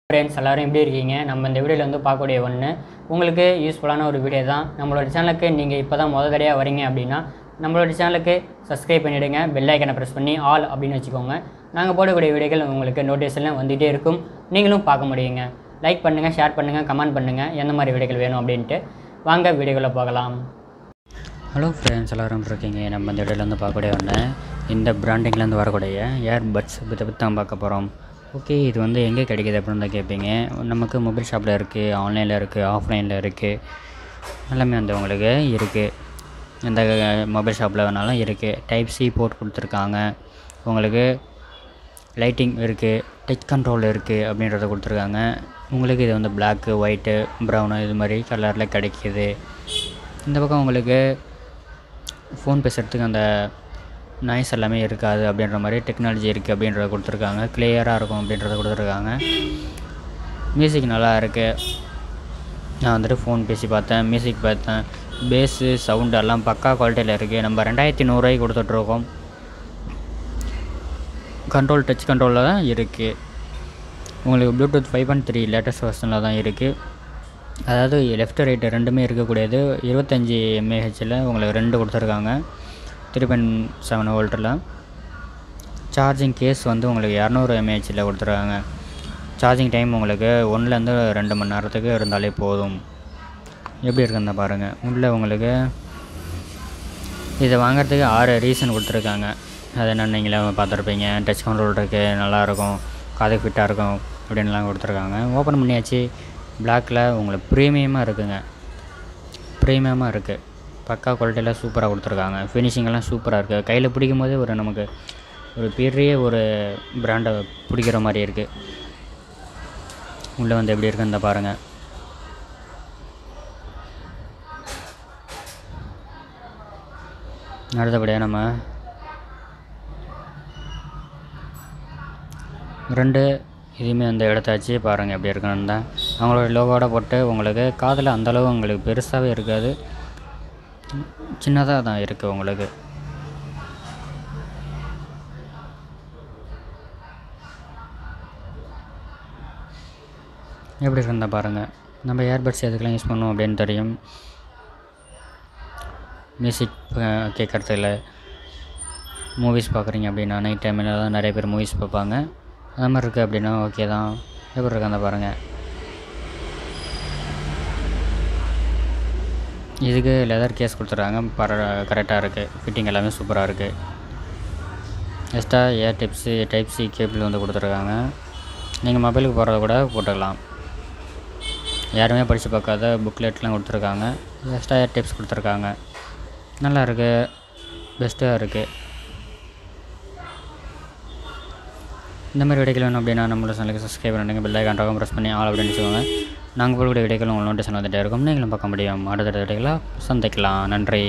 Friends எல்லாரும் எப்படி இருக்கீங்க? நம்ம இந்த வீடியோவில் வந்து பார்க்கக்கூடிய ஒன்று உங்களுக்கு யூஸ்ஃபுல்லான ஒரு வீடியோ தான். நம்மளோட சேனலுக்கு நீங்கள் இப்போ தான் முதல் தடையாக வரீங்க அப்படின்னா நம்மளோட சேனலுக்கு சப்ஸ்கிரைப் பண்ணிவிடுங்க, பெல் ஐக்கனை ப்ரெஸ் பண்ணி ஆல் அப்படின்னு வச்சுக்கோங்க. நாங்கள் போடக்கூடிய வீடியோக்கள் உங்களுக்கு நோட்டிஃபிகேஷன்லாம் வந்துகிட்டே இருக்கும், நீங்களும் பார்க்க முடியுங்க. லைக் பண்ணுங்கள், ஷேர் பண்ணுங்கள், கமெண்ட் பண்ணுங்கள் எந்த மாதிரி வீடியோக்கள் வேணும் அப்படின்ட்டு. வாங்க வீடியோக்குள்ளே போகலாம். ஹலோ ஃப்ரெண்ட்ஸ் எல்லோரும் இருக்கீங்க. நம்ம இந்த வீடியோவில் வந்து பார்க்கக்கூடிய ஒன்று இந்த பிராண்டிங்லேருந்து வரக்கூடிய ஏர்பட்ஸ் பற்றி தான் பார்க்க போகிறோம். ஓகே, இது வந்து எங்கே கிடைக்கிது அப்படின்னு தான் கேட்பீங்க. நமக்கு மொபைல் ஷாப்பில் இருக்குது, ஆன்லைனில் இருக்குது, ஆஃப்லைனில் இருக்குது, எல்லாமே வந்து உங்களுக்கு இருக்குது. எந்த மொபைல் ஷாப்பில் வேணாலும் இருக்குது. டைப் சி போர்ட் கொடுத்துருக்காங்க, உங்களுக்கு லைட்டிங் இருக்குது, டச் கண்ட்ரோல் இருக்குது அப்படின்றத கொடுத்துருக்காங்க. உங்களுக்கு இது வந்து பிளாக்கு, ஒயிட்டு, ப்ரௌனு இது மாதிரி கலரில் கிடைக்கிது. இந்த பக்கம் உங்களுக்கு ஃபோன் பேசுகிறதுக்கு அந்த நாய்ஸ் எல்லாமே இருக்காது அப்படின்ற மாதிரி டெக்னாலஜி இருக்குது அப்படின்றத கொடுத்துருக்காங்க. கிளியராக இருக்கும் அப்படின்றத கொடுத்துருக்காங்க. மியூசிக் நல்லா இருக்குது. நான் வந்துட்டு ஃபோன் பேசி பார்த்தேன், மியூசிக் பார்த்தேன், பேஸு சவுண்டு எல்லாம் பக்கா குவாலிட்டியில் இருக்குது. நம்ம 2100 கொடுத்துட்ருக்கோம். கண்ட்ரோல் டச் கண்ட்ரோலில் தான் இருக்குது. உங்களுக்கு ப்ளூடூத் 5.3 லேட்டஸ்ட் வெர்ஷனில் தான் இருக்குது. அதாவது லெஃப்ட் ரைட்டு ரெண்டுமே இருக்கக்கூடியது. 25 mAhல் உங்களுக்கு 2 கொடுத்துருக்காங்க. 3.7 வோல்ட்டில் சார்ஜிங் கேஸ் வந்து உங்களுக்கு 200 mAhல் கொடுத்துருக்காங்க. சார்ஜிங் டைம் உங்களுக்கு 1லேருந்து 2 மணி நேரத்துக்கு இருந்தாலே போதும். எப்படி இருக்குன்னு பாருங்கள். உள்ளே உங்களுக்கு இதை வாங்கிறதுக்கு 6 ரீசன் கொடுத்துருக்காங்க. அது என்னென்னு நீங்களே பார்த்துருப்பீங்க. டச் கண்ட்ரோல் இருக்குது, நல்லாயிருக்கும், காது ஃபிட்டாக இருக்கும் அப்படின்லாம் கொடுத்துருக்காங்க. ஓப்பன் பண்ணியாச்சு. பிளாக்கில் உங்களுக்கு ப்ரீமியமாக இருக்குங்க. ப்ரீமியமாக இருக்குது. பக்கா குவாலிட்டியில் சூப்பராக கொடுத்துருக்காங்க. ஃபினிஷிங்கெல்லாம் சூப்பராக இருக்குது. கையில் பிடிக்கும் போதே ஒரு நமக்கு ஒரு பெரிய ஒரு பிராண்டை பிடிக்கிற மாதிரி இருக்குது. உள்ளே வந்து எப்படி இருக்குன்னு பாருங்கள். அடுத்தபடியாக நம்ம 2 இதுவுமே வந்து எடுத்தாச்சு. பாருங்கள் எப்படி இருக்குன்னு தான். அவங்களோட லோகோட போட்டு உங்களுக்கு காதில் அந்தளவு உங்களுக்கு பெருசாகவே இருக்காது, சின்னதாக தான் இருக்குது உங்களுக்கு. எப்படி இருந்தால் பாருங்கள். நம்ம ஏர்பட்ஸ் எதுக்கெல்லாம் யூஸ் பண்ணுவோம் அப்படின்னு தெரியும். மியூசிக் கேட்குறதுல, மூவிஸ் பார்க்குறீங்க அப்படின்னா நைட் டைமில் தான் நிறைய பேர் மூவிஸ் பார்ப்பாங்க. அது மாதிரி இருக்குது அப்படின்னா ஓகே தான். எப்படி இருக்காந்த பாருங்கள். இதுக்கு லெதர் கேஸ் கொடுத்துட்றாங்க. கரெக்டாக இருக்குது. ஃபிட்டிங் எல்லாமே சூப்பராக இருக்குது. எக்ஸ்ட்ரா ஏர் டைப் சி கேபிள் வந்து கொடுத்துருக்காங்க. நீங்கள் மொபைலுக்கு போகிறத கூட போட்டுக்கலாம். யாருமே படித்து பார்க்காத புக்லெட்லாம் கொடுத்துருக்காங்க. எக்ஸ்ட்ரா ஏர் டிப்ஸ் கொடுத்துருக்காங்க. நல்லா இருக்குது, பெஸ்ட்டாக இருக்குது. இந்த மாதிரி வீடியோக்கள் வேணும் அப்படின்னா நம்மளோட சேனலுக்கு சப்ஸ்கிரைப் பண்ணுங்க, பெல் ஐக்கான் ப்ரெஸ் பண்ணி ஆல் அப்படின்னு வச்சுக்கோங்க. நாங்கள் போடக்கூடிய வீடியோக்கள் உங்களுக்கு நோட்டிஃபிகேஷன் வந்துகிட்டே இருக்கும், நீங்களும் பார்க்க முடியும். அடுத்த வீடியோக்களை சந்திக்கலாம். நன்றி.